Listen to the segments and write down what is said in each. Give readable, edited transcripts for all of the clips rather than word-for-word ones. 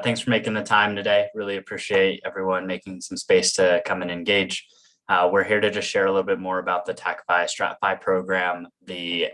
Thanks for making the time today. Really appreciate everyone making some space to come and engage. We're here to just share a little bit more about the TACFI STRATFI program. The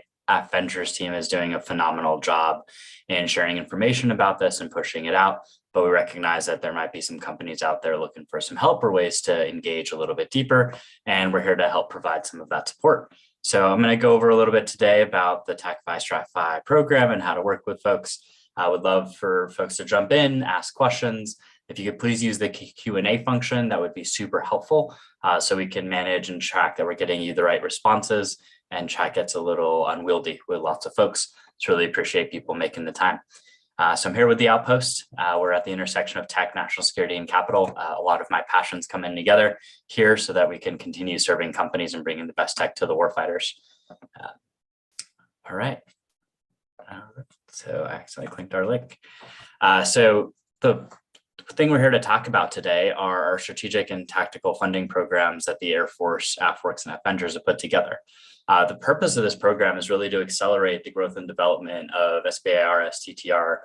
Ventures team is doing a phenomenal job in sharing information about this and pushing it out. But we recognize that there might be some companies out there looking for some help or ways to engage a little bit deeper. And we're here to help provide some of that support. So I'm going to go over a little bit today about the TACFI STRATFI program and how to work with folks. I would love for folks to jump in, ask questions. If you could please use the Q&A function, that would be super helpful so we can manage and track that we're getting you the right responses, and chat gets a little unwieldy with lots of folks. Just really appreciate people making the time. So I'm here with the Outpost. We're at the intersection of tech, national security, and capital. A lot of my passions come in together here so that we can continue serving companies and bringing the best tech to the warfighters. All right. So I accidentally clicked our link. So the thing we're here to talk about today are our strategic and tactical funding programs that the Air Force, AFWERX, and Ventures have put together. The purpose of this program is really to accelerate the growth and development of SBIR, STTR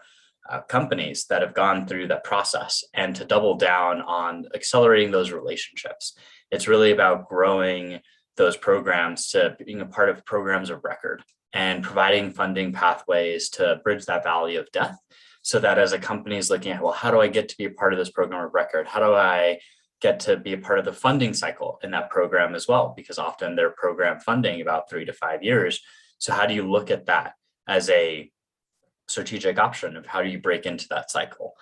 companies that have gone through that process, and to double down on accelerating those relationships. It's really about growing those programs to being a part of programs of record and providing funding pathways to bridge that valley of death, so that as a company is looking at, well, how do I get to be a part of this program of record? How do I get to be a part of the funding cycle in that program as well? Because often they're program funding about 3 to 5 years. So how do you look at that as a strategic option of how do you break into that cycle?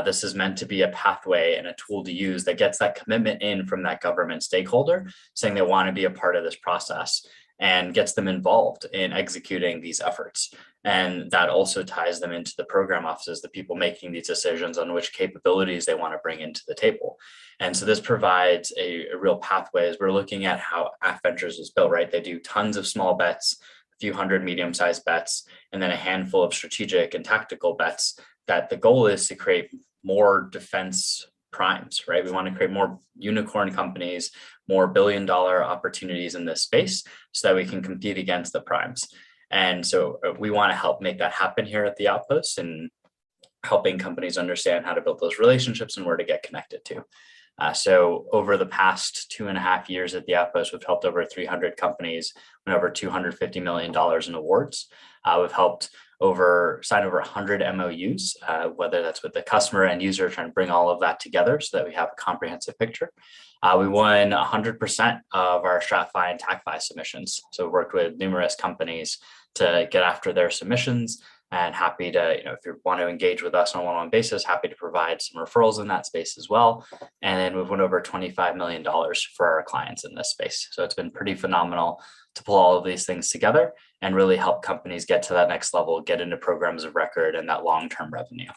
This is meant to be a pathway and a tool to use that gets that commitment in from that government stakeholder saying they want to be a part of this process, and gets them involved in executing these efforts. And that also ties them into the program offices, the people making these decisions on which capabilities they want to bring into the table. And so this provides a real pathway as we're looking at how Ventures is built, right? They do tons of small bets, a few hundred medium-sized bets, and then a handful of strategic and tactical bets that the goal is to create more defense primes, right? We want to create more unicorn companies, more billion-dollar opportunities in this space so that we can compete against the primes. And so we want to help make that happen here at the Outpost, and helping companies understand how to build those relationships and where to get connected to. So over the past 2.5 years at the Outpost, we've helped over 300 companies and over $250 million in awards. We've helped sign over 100 MOUs, whether that's with the customer and user, trying to bring all of that together so that we have a comprehensive picture. We won 100% of our STRATFI and TACFI submissions. So we've worked with numerous companies to get after their submissions, and happy to, if you want to engage with us on a one-on-one basis, happy to provide some referrals in that space as well. And then we've won over $25 million for our clients in this space. So it's been pretty phenomenal to pull all of these things together and really help companies get to that next level, get into programs of record and that long-term revenue.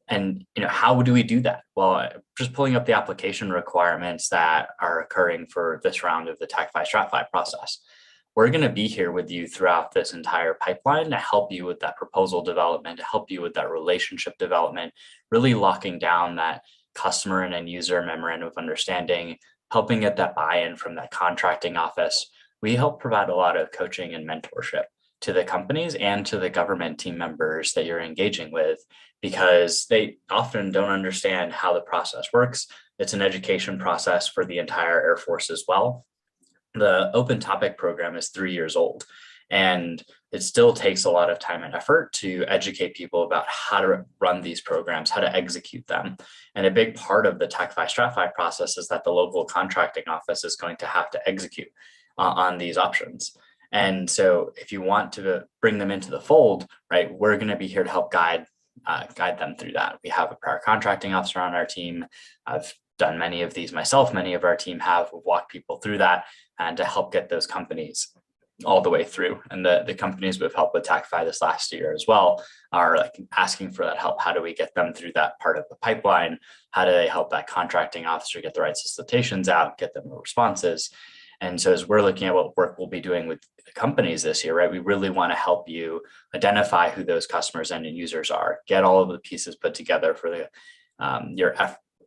And how do we do that? Well, just pulling up the application requirements that are occurring for this round of the TACFI STRATFI process. We're going to be here with you throughout this entire pipeline to help you with that proposal development, to help you with that relationship development, really locking down that customer and end user memorandum of understanding, helping get that buy-in from that contracting office. We help provide a lot of coaching and mentorship to the companies and to the government team members that you're engaging with, because they often don't understand how the process works. It's an education process for the entire Air Force as well. The open topic program is 3 years old, and it still takes a lot of time and effort to educate people about how to run these programs, how to execute them. And a big part of the TACFI STRATFI process is that the local contracting office is going to have to execute on these options. And so if you want to bring them into the fold, right, we're going to be here to help guide them through that. We have a prior contracting officer on our team. I've done many of these myself. Many of our team have walked people through that, and to help get those companies all the way through. And the companies we've helped with TACFI this last year as well are asking for that help. How do we get them through that part of the pipeline? How do they help that contracting officer get the right solicitations out, get them the responses? And so as we're looking at what work we'll be doing with the companies this year, right, we really want to help you identify who those customers and end users are, get all of the pieces put together for your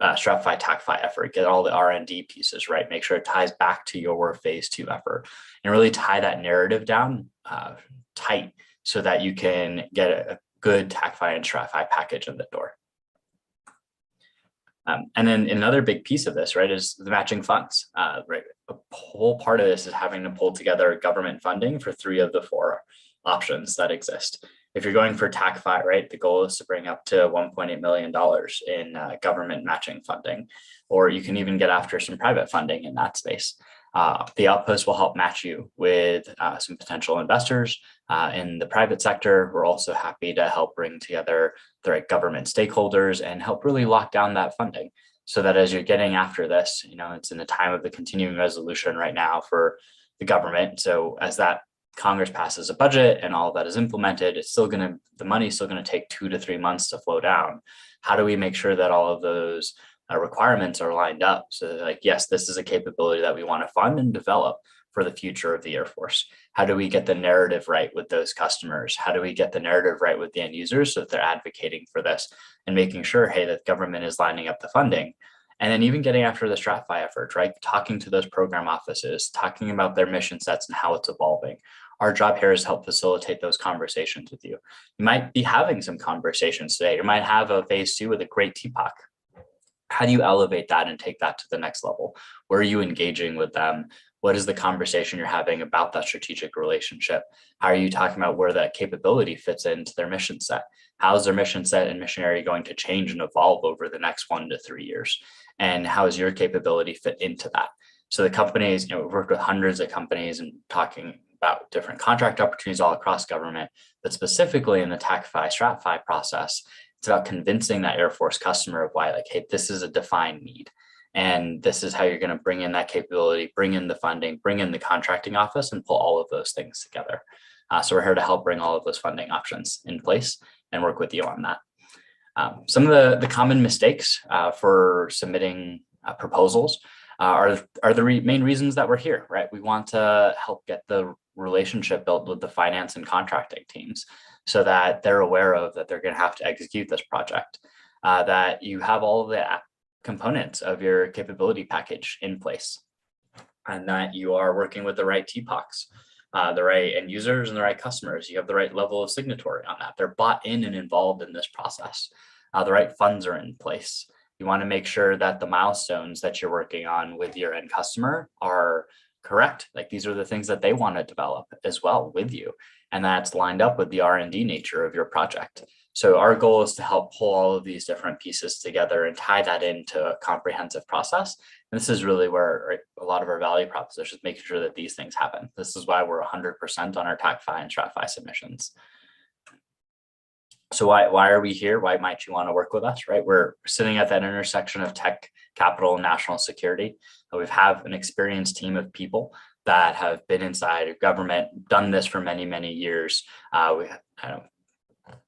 STRATFI TACFI effort, get all the R&D pieces right, make sure it ties back to your phase 2 effort, and really tie that narrative down tight so that you can get a good TACFI and STRATFI package in the door. And then another big piece of this, right, is the matching funds, right? A whole part of this is having to pull together government funding for 3 of the 4 options that exist. If you're going for TACFI, right, the goal is to bring up to $1.8 million in government matching funding, or you can even get after some private funding in that space. The outpost will help match you with some potential investors in the private sector. We're also happy to help bring together the right government stakeholders and help really lock down that funding so that as you're getting after this, it's in the time of the continuing resolution right now for the government. So as that Congress passes a budget and all of that is implemented, the money is still going to take 2 to 3 months to flow down. How do we make sure that all of those requirements are lined up so that, like, yes, this is a capability that we want to fund and develop for the future of the Air Force? How do we get the narrative right with those customers? How do we get the narrative right with the end users so that they're advocating for this and making sure, hey, that government is lining up the funding? And then even getting after the STRATFI efforts, right? Talking to those program offices, talking about their mission sets and how it's evolving. Our job here is to help facilitate those conversations with you. You might be having some conversations today. You might have a phase 2 with a great TPOC. How do you elevate that and take that to the next level? Where are you engaging with them? What is the conversation you're having about that strategic relationship? How are you talking about where that capability fits into their mission set? How is their mission set and mission area going to change and evolve over the next 1 to 3 years? And how is your capability fit into that? So the companies, we've worked with hundreds of companies and talking about different contract opportunities all across government, but specifically in the TACFI, STRATFI process, it's about convincing that Air Force customer of why, like, hey, this is a defined need. And this is how you're going to bring in that capability, bring in the funding, bring in the contracting office, and pull all of those things together. So we're here to help bring all of those funding options in place and work with you on that. Some of the common mistakes for submitting proposals are the main reasons that we're here, right? We want to help get the relationship built with the finance and contracting teams so that they're aware of that they're going to have to execute this project, that you have all of the components of your capability package in place, and that you are working with the right TPOCs, the right end users and the right customers. You have the right level of signatory on that. They're bought in and involved in this process. The right funds are in place. You want to make sure that the milestones that you're working on with your end customer are correct. Like, these are the things that they want to develop as well with you. And that's lined up with the R&D nature of your project. So our goal is to help pull all of these different pieces together and tie that into a comprehensive process. And this is really where a lot of our value proposition is, making sure that these things happen. This is why we're 100% on our TACFI and STRATFI submissions. So why are we here? Why might you want to work with us, right? We're sitting at that intersection of tech, capital, and national security. We have an experienced team of people that have been inside of government, done this for many, many years. We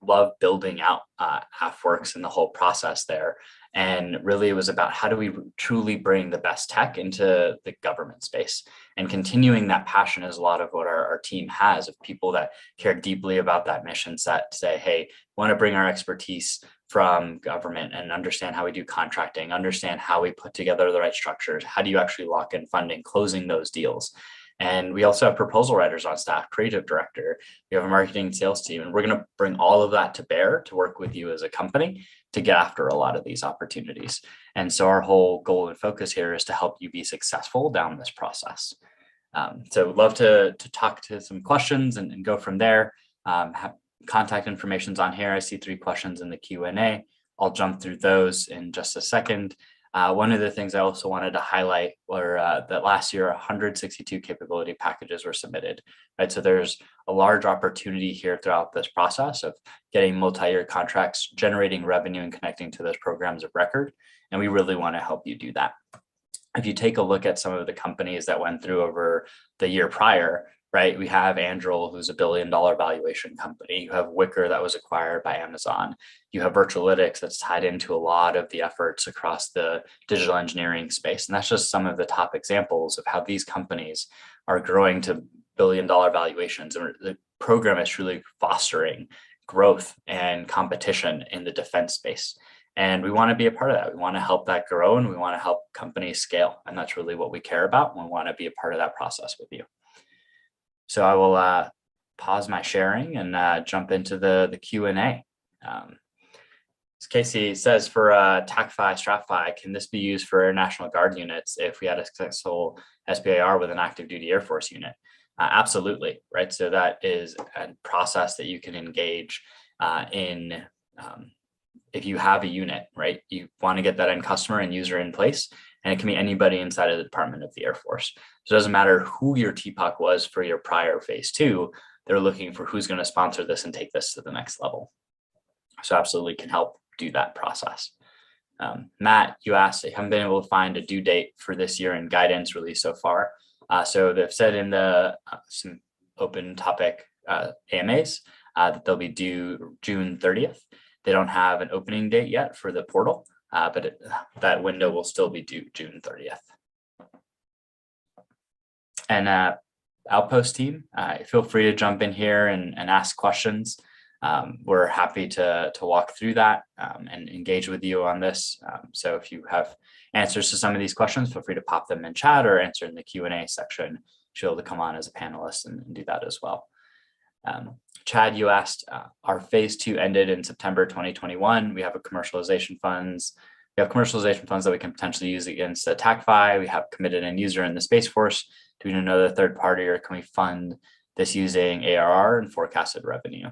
love building out AFWorks and the whole process there. And really it was about how do we truly bring the best tech into the government space, and continuing that passion is a lot of what our team has, of people that care deeply about that mission set, to say, hey, we want to bring our expertise from government and understand how we do contracting, understand how we put together the right structures. How do you actually lock in funding, closing those deals? And we also have proposal writers on staff, creative director, we have a marketing and sales team, and we're going to bring all of that to bear to work with you as a company to get after a lot of these opportunities. And so our whole goal and focus here is to help you be successful down this process. So love to talk to some questions and go from there. Have contact information's on here. I see 3 questions in the Q&A. I'll jump through those in just a second. One of the things I also wanted to highlight were that last year, 162 capability packages were submitted, right? So there's a large opportunity here throughout this process of getting multi-year contracts, generating revenue, and connecting to those programs of record. And we really want to help you do that. If you take a look at some of the companies that went through over the year prior, right? We have Anduril, who's $1 billion valuation company. You have Wicker that was acquired by Amazon. You have Virtualytics that's tied into a lot of the efforts across the digital engineering space. And that's just some of the top examples of how these companies are growing to $1 billion valuations. And the program is truly fostering growth and competition in the defense space. And we want to be a part of that. We want to help that grow, and we want to help companies scale. And that's really what we care about. We want to be a part of that process with you. So I will pause my sharing and jump into the Q&A. Casey says for TACFI, STRATFI, can this be used for National Guard units if we had a successful SBIR with an active duty Air Force unit? Absolutely, right? So that is a process that you can engage in. If you have a unit, right, you want to get that end customer and user in place, and it can be anybody inside of the Department of the Air Force. So it doesn't matter who your TPOC was for your prior phase 2, they're looking for who's going to sponsor this and take this to the next level. So absolutely can help do that process. Matt, you asked, I haven't been able to find a due date for this year in guidance released so far. So they've said in the some open topic AMAs that they'll be due June 30th. They don't have an opening date yet for the portal, but that window will still be due June 30th. And Outpost team, feel free to jump in here and ask questions. We're happy to walk through that and engage with you on this. So if you have answers to some of these questions, feel free to pop them in chat or answer in the Q&A section. You'll be able to come on as a panelist and do that as well. Chad, you asked, our phase 2 ended in September 2021. We have a commercialization funds. We have commercialization funds that we can potentially use against the TACFI. We have committed end user in the Space Force. Do we need another third party, or can we fund this using ARR and forecasted revenue?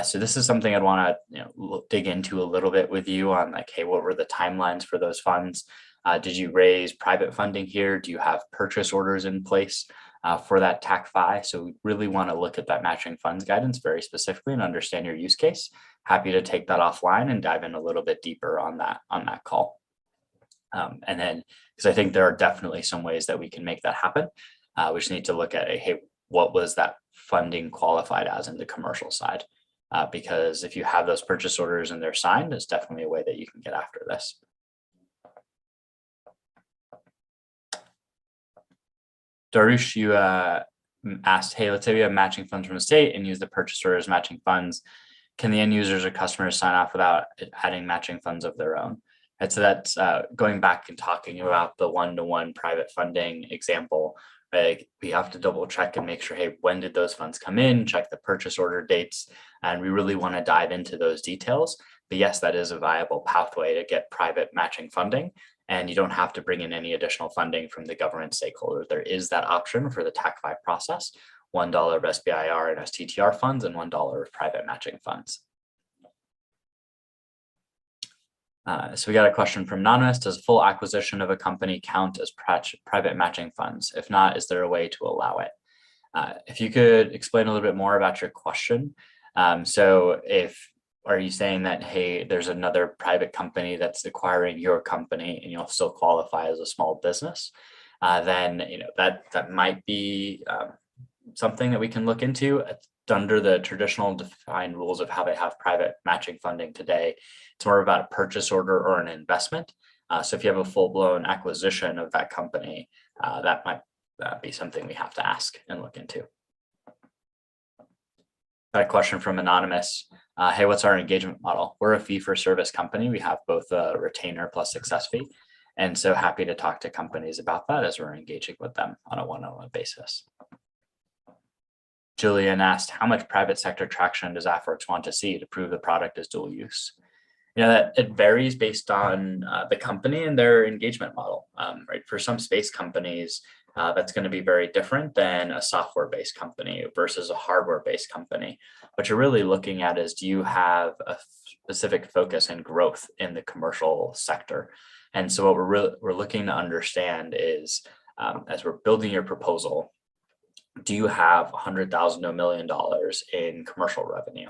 So this is something I'd want to dig into a little bit with you on, like, hey, what were the timelines for those funds? Did you raise private funding here? Do you have purchase orders in place for that TACFI? So we really want to look at that matching funds guidance very specifically and understand your use case. Happy to take that offline and dive in a little bit deeper on that call. And then, because I think there are definitely some ways that we can make that happen. We just need to look at, hey, what was that funding qualified as in the commercial side? Because if you have those purchase orders and they're signed, it's definitely a way that you can get after this. Darush, you asked, hey, let's say we have matching funds from the state and use the purchase orders matching funds. Can the end users or customers sign off without adding matching funds of their own? And so that's going back and talking about the one-to-one private funding example. Right? We have to double check and make sure, hey, when did those funds come in? Check the purchase order dates. And we really want to dive into those details. But yes, that is a viable pathway to get private matching funding. And you don't have to bring in any additional funding from the government stakeholders. There is that option for the TACFI process, $1 of SBIR and STTR funds and $1 of private matching funds. So we got a question from Anonymous. Does full acquisition of a company count as private matching funds? If not, is there a way to allow it? If you could explain a little bit more about your question. So are you saying that, hey, there's another private company that's acquiring your company and you'll still qualify as a small business? Then that might be something that we can look into. It's under the traditional defined rules of how they have private matching funding today. It's more about a purchase order or an investment. So if you have a full-blown acquisition of that company, that might be something we have to ask and look into. Got a question from Anonymous. Hey, what's our engagement model? We're a fee-for-service company. We have both a retainer plus success fee. And so happy to talk to companies about that as we're engaging with them on a one-on-one basis. Julian asked, how much private sector traction does AFWERX want to see to prove the product is dual use? That it varies based on the company and their engagement model. Right? For some space companies, that's going to be very different than a software-based company versus a hardware-based company. What you're really looking at is, do you have a specific focus and growth in the commercial sector? And so what we're looking to understand is, as we're building your proposal, do you have $100,000 to $1 million in commercial revenue?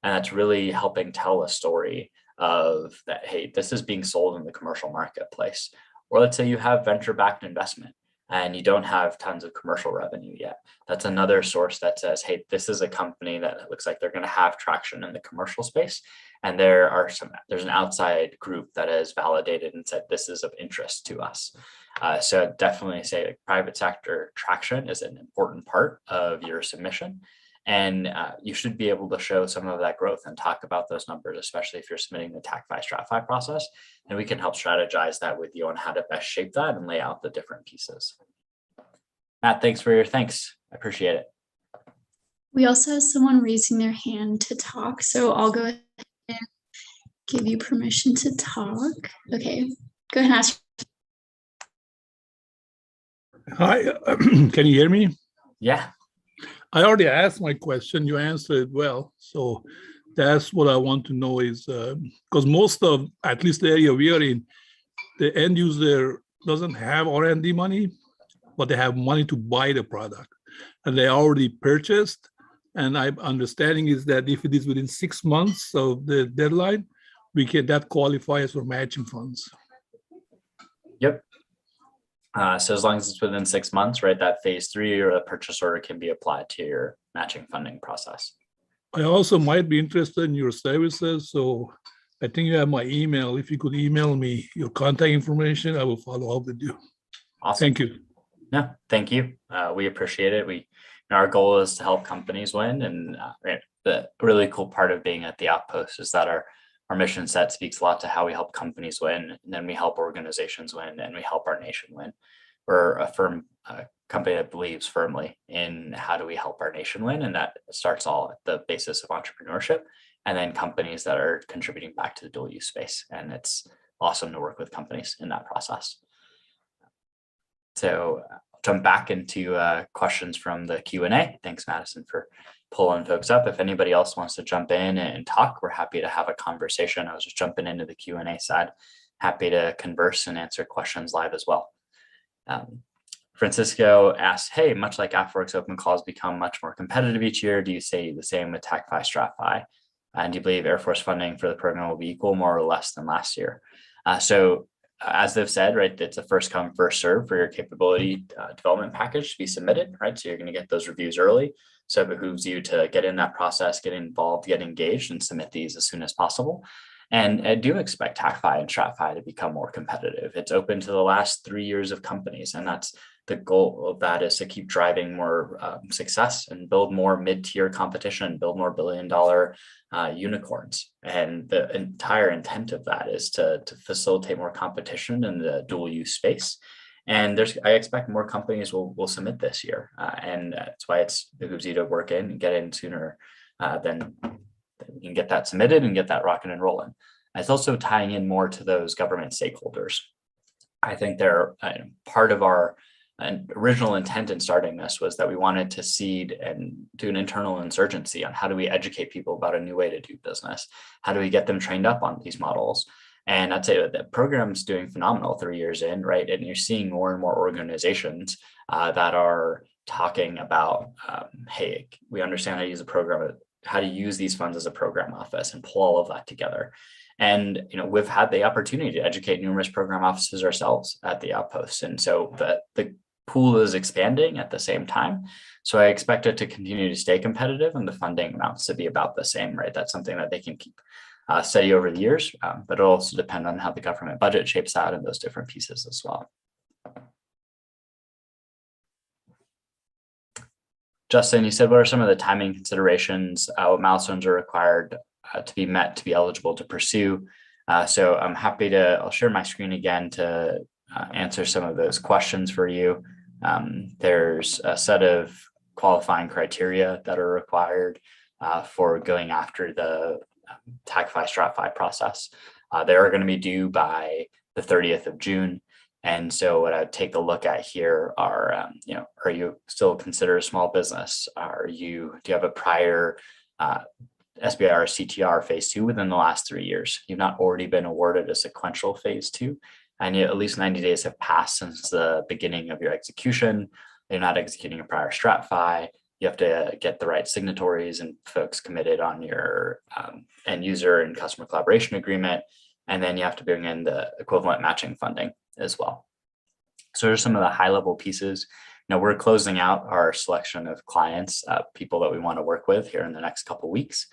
And that's really helping tell a story of that, hey, this is being sold in the commercial marketplace. Or let's say you have venture-backed investment and you don't have tons of commercial revenue yet. That's another source that says, hey, this is a company that looks like they're going to have traction in the commercial space. And there's an outside group that has validated and said, this is of interest to us. So I'd definitely say like, private sector traction is an important part of your submission. And you should be able to show some of that growth and talk about those numbers, especially if you're submitting the TACFI STRATFI process. And we can help strategize that with you on how to best shape that and lay out the different pieces. Matt, thanks for your thanks. I appreciate it. We also have someone raising their hand to talk, so I'll go ahead and give you permission to talk. Okay, go ahead and ask. Hi, can you hear me? Yeah. I already asked my question. You answered it well. So that's what I want to know is because most of, at least the area we are in, the end user doesn't have R&D money, but they have money to buy the product and they already purchased. And I'm understanding is that if it is within 6 months of the deadline, that qualifies for matching funds. Yep. So as long as it's within 6 months, right, that phase 3 or a purchase order can be applied to your matching funding process. I also might be interested in your services. So I think you have my email. If you could email me your contact information, I will follow up with you. Awesome. Thank you. No, thank you. We appreciate it. Our goal is to help companies win. And the really cool part of being at the Outpost is that our mission set speaks a lot to how we help companies win, and then we help organizations win, and we help our nation win. We're a company that believes firmly in how do we help our nation win, and that starts all at the basis of entrepreneurship, and then companies that are contributing back to the dual use space. And it's awesome to work with companies in that process. So jump back into questions from the Q&A. Thanks, Madison, for pulling folks up. If anybody else wants to jump in and talk, we're happy to have a conversation. I was just jumping into the Q&A side. Happy to converse and answer questions live as well. Francisco asks, hey, much like AFWERX open calls become much more competitive each year, do you say the same with TACFI, STRATFI? And do you believe Air Force funding for the program will be equal, more or less than last year? As they've said, right, it's a first come, first serve for your capability development package to be submitted, right? So you're going to get those reviews early. So it behooves you to get in that process, get involved, get engaged, and submit these as soon as possible. And I do expect TACFI and STRATFI to become more competitive. It's open to the last 3 years of companies, and that's the goal of that, is to keep driving more success and build more mid-tier competition, build more billion-dollar unicorns. And the entire intent of that is to facilitate more competition in the dual use space. And I expect more companies will submit this year. And that's why it behooves you to work in and get in sooner than you can get that submitted and get that rocking and rolling. It's also tying in more to those government stakeholders. I think they're part of our original intent in starting this was that we wanted to seed and do an internal insurgency on how do we educate people about a new way to do business? How do we get them trained up on these models? And I'd say that the program's doing phenomenal 3 years in, right? And you're seeing more and more organizations that are talking about, hey, we understand how to use a program, how to use these funds as a program office and pull all of that together. And we've had the opportunity to educate numerous program offices ourselves at the Outpost. And so the pool is expanding at the same time. So I expect it to continue to stay competitive and the funding amounts to be about the same, right? That's something that they can keep steady over the years, but it'll also depend on how the government budget shapes out and those different pieces as well. Justin, you said, what are some of the timing considerations, what milestones are required to be met to be eligible to pursue? So I'm happy I'll share my screen again to answer some of those questions for you. There's a set of qualifying criteria that are required for going after the TACFI STRATFI process. They are going to be due by the 30th of June. And so what I would take a look at here are, are you still considered a small business? Do you have a prior SBIR CTR phase 2 within the last 3 years? You've not already been awarded a sequential phase 2, and yet at least 90 days have passed since the beginning of your execution. You're not executing a prior STRATFI. You have to get the right signatories and folks committed on your end user and customer collaboration agreement. And then you have to bring in the equivalent matching funding as well. So there's some of the high level pieces. We're closing out our selection of clients, people that we want to work with here in the next couple of weeks.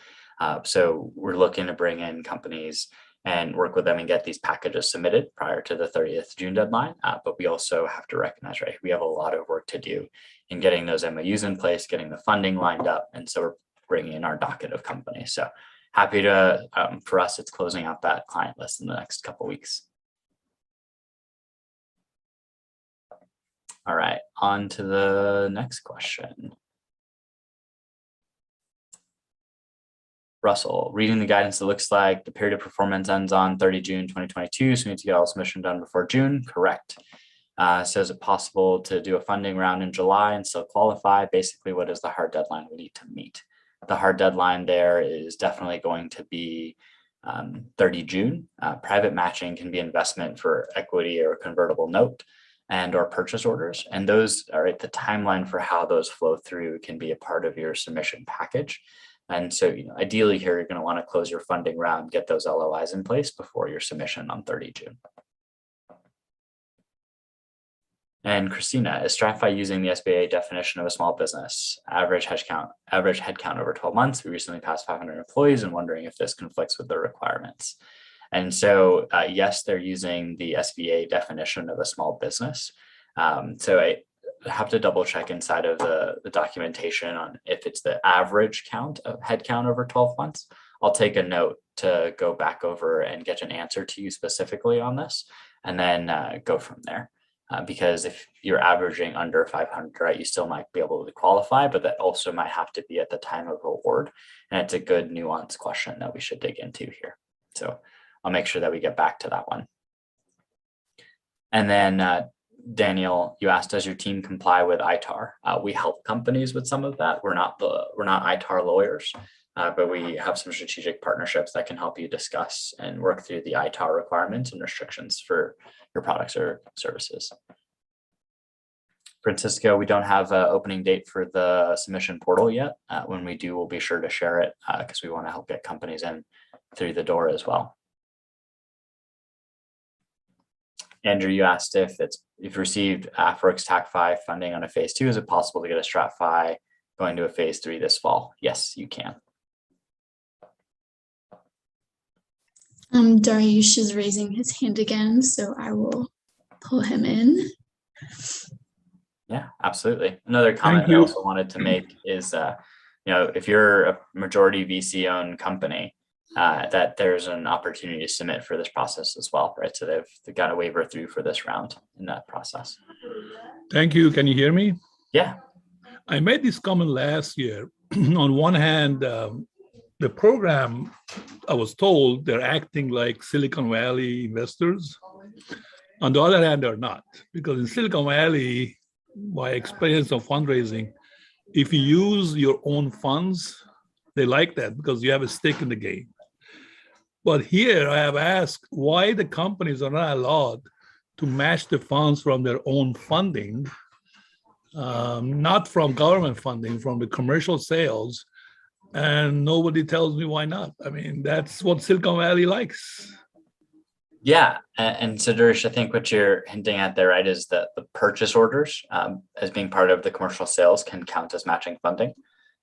So we're looking to bring in companies and work with them and get these packages submitted prior to the 30th June deadline. But we also have to recognize, right, we have a lot of work to do in getting those MOUs in place, getting the funding lined up. And so we're bringing in our docket of companies. So happy to, for us, it's closing out that client list in the next couple of weeks. All right, on to the next question. Russell, reading the guidance, it looks like the period of performance ends on 30 June 2022. So we need to get all submission done before June. Correct. So is it possible to do a funding round in July and still qualify? Basically, what is the hard deadline we need to meet? The hard deadline there is definitely going to be 30 June. Private matching can be investment for equity or convertible note and or purchase orders. And those are the timeline for how those flow through can be a part of your submission package. And so, ideally here, you're going to want to close your funding round, get those LOIs in place before your submission on 30 June. And Christina, is STRATFI using the SBA definition of a small business? Average headcount over 12 months. We recently passed 500 employees and wondering if this conflicts with the requirements. And so, yes, they're using the SBA definition of a small business. So I have to double check inside of the documentation on if it's the average count of headcount over 12 months. I'll take a note to go back over and get an answer to you specifically on this, and then go from there. Because if you're averaging under 500, right, you still might be able to qualify, but that also might have to be at the time of award. And it's a good nuanced question that we should dig into here. So I'll make sure that we get back to that one. And then Daniel, you asked, does your team comply with ITAR? We help companies with some of that. We're not ITAR lawyers, but we have some strategic partnerships that can help you discuss and work through the ITAR requirements and restrictions for your products or services. Francisco, we don't have an opening date for the submission portal yet. When we do, we'll be sure to share it because we want to help get companies in through the door as well. Andrew, you asked if you've received AFWERX TACFI funding on a phase 2, is it possible to get a STRATFI going to a phase 3 this fall? Yes, you can. Dariush is raising his hand again, so I will pull him in. Yeah, absolutely. Another comment I also wanted to make is, if you're a majority VC-owned company, that there's an opportunity to submit for this process as well, right? So they've got a waiver through for this round in that process. Thank you. Can you hear me? Yeah. I made this comment last year. On one hand, the program, I was told they're acting like Silicon Valley investors. On the other hand, they're not, because in Silicon Valley, my experience of fundraising, if you use your own funds, they like that because you have a stake in the game. But here I have asked why the companies are not allowed to match the funds from their own funding, not from government funding, from the commercial sales. And nobody tells me why not. I mean, that's what Silicon Valley likes. Yeah, and so Dariush, I think what you're hinting at there, right, is that the purchase orders as being part of the commercial sales can count as matching funding.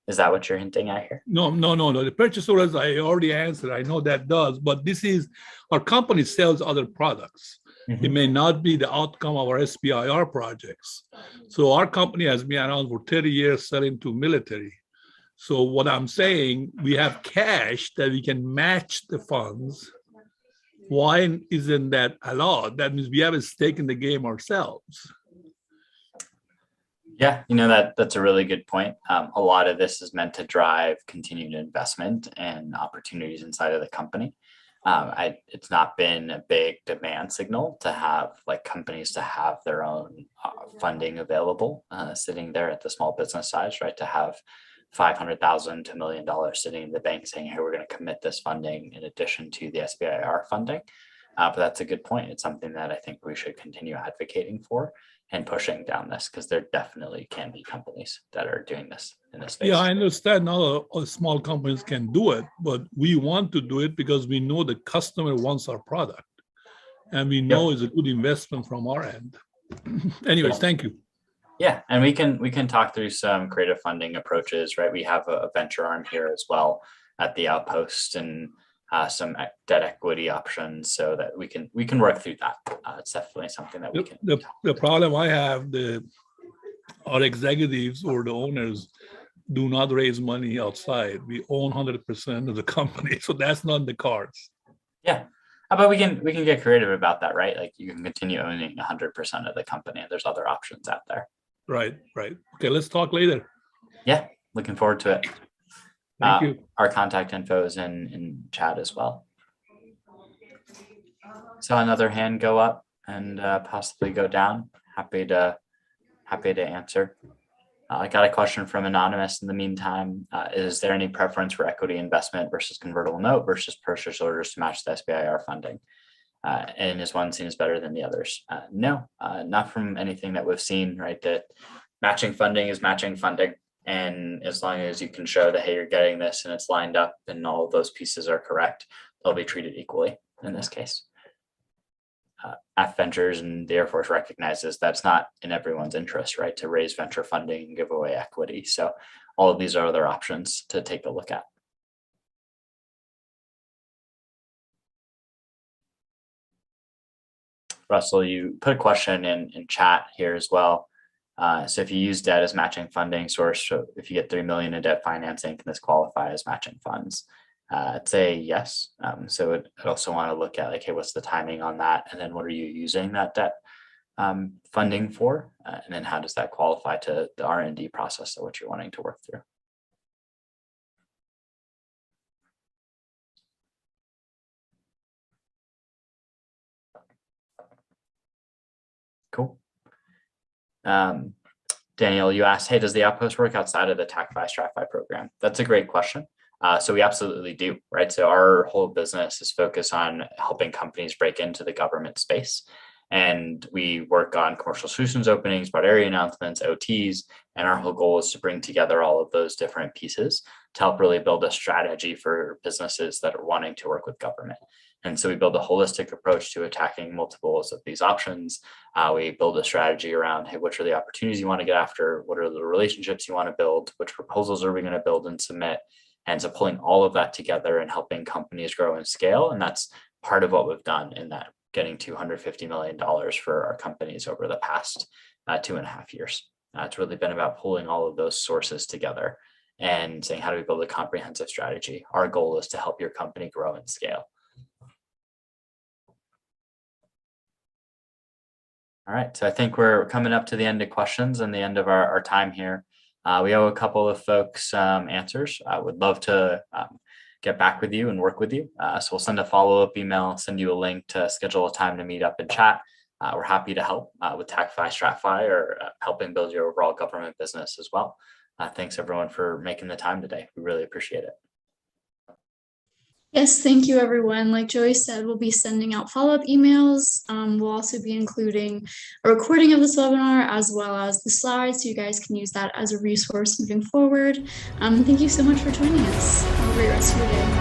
Is that what you're hinting at here? No. The purchase orders, I already answered. I know that does, but this is, our company sells other products. Mm-hmm. It may not be the outcome of our SBIR projects. So our company has been around for 30 years selling to military. So what I'm saying, we have cash that we can match the funds. Why isn't that allowed? That means we have a stake in the game ourselves. Yeah, that's a really good point. A lot of this is meant to drive continued investment and opportunities inside of the company. It's not been a big demand signal to have companies to have their own funding available sitting there at the small business size, right? To have $500,000 to $1 million sitting in the bank saying, hey, we're going to commit this funding in addition to the SBIR funding. But that's a good point. It's something that I think we should continue advocating for and pushing down this, because there definitely can be companies that are doing this in this space. Yeah, I understand not all small companies can do it, but we want to do it because we know the customer wants our product. And we know it's a good investment from our end. Anyways, thank you. Yeah, and we can talk through some creative funding approaches, right? We have a venture arm here as well at the Outpost, and some debt equity options, so that we can work through that. It's definitely something that we can. The problem I have, our executives or the owners do not raise money outside. We own 100% of the company, so that's not in the cards. Yeah, but we can get creative about that, right? Like you can continue owning 100% of the company, and there's other options out there. Right. Okay, let's talk later. Yeah, looking forward to it. Thank you. Our contact info is in chat as well. So another hand go up and possibly go down. Happy to answer. I got a question from Anonymous in the meantime. Is there any preference for equity investment versus convertible note versus purchase orders to match the SBIR funding? And is one seen as better than the others? No, not from anything that we've seen, right? That matching funding is matching funding. And as long as you can show that, hey, you're getting this and it's lined up and all of those pieces are correct, they'll be treated equally in this case. AF Ventures and the Air Force recognizes that's not in everyone's interest, right? To raise venture funding and give away equity. So all of these are other options to take a look at. Russell, you put a question in chat here as well. So if you use debt as matching funding source, so if you get 3 million in debt financing, can this qualify as matching funds? I'd say yes. So I'd also want to look at like, hey, what's the timing on that? And then what are you using that debt funding for? And then how does that qualify to the R&D process of what you're wanting to work through? Cool. Daniel, you asked, hey, does the outpost work outside of the TACFI STRATFI program? That's a great question. So we absolutely do, right? So our whole business is focused on helping companies break into the government space. And we work on commercial solutions openings, broad area announcements, OTs, and our whole goal is to bring together all of those different pieces to help really build a strategy for businesses that are wanting to work with government. And so we build a holistic approach to attacking multiples of these options. We build a strategy around, hey, which are the opportunities you want to get after? What are the relationships you want to build? Which proposals are we going to build and submit? And so pulling all of that together and helping companies grow and scale. And that's part of what we've done in that, getting $250 million for our companies over the past 2.5 years. It's really been about pulling all of those sources together and saying, how do we build a comprehensive strategy? Our goal is to help your company grow and scale. All right, so I think we're coming up to the end of questions and the end of our time here. We owe a couple of folks answers. I would love to get back with you and work with you. So we'll send a follow-up email, send you a link to schedule a time to meet up and chat. We're happy to help with TACFI, STRATFI, or helping build your overall government business as well. Thanks everyone for making the time today. We really appreciate it. Yes, thank you, everyone. Like Joey said, we'll be sending out follow-up emails. We'll also be including a recording of this webinar as well as the slides, so you guys can use that as a resource moving forward. Thank you so much for joining us. Have a great rest of your day.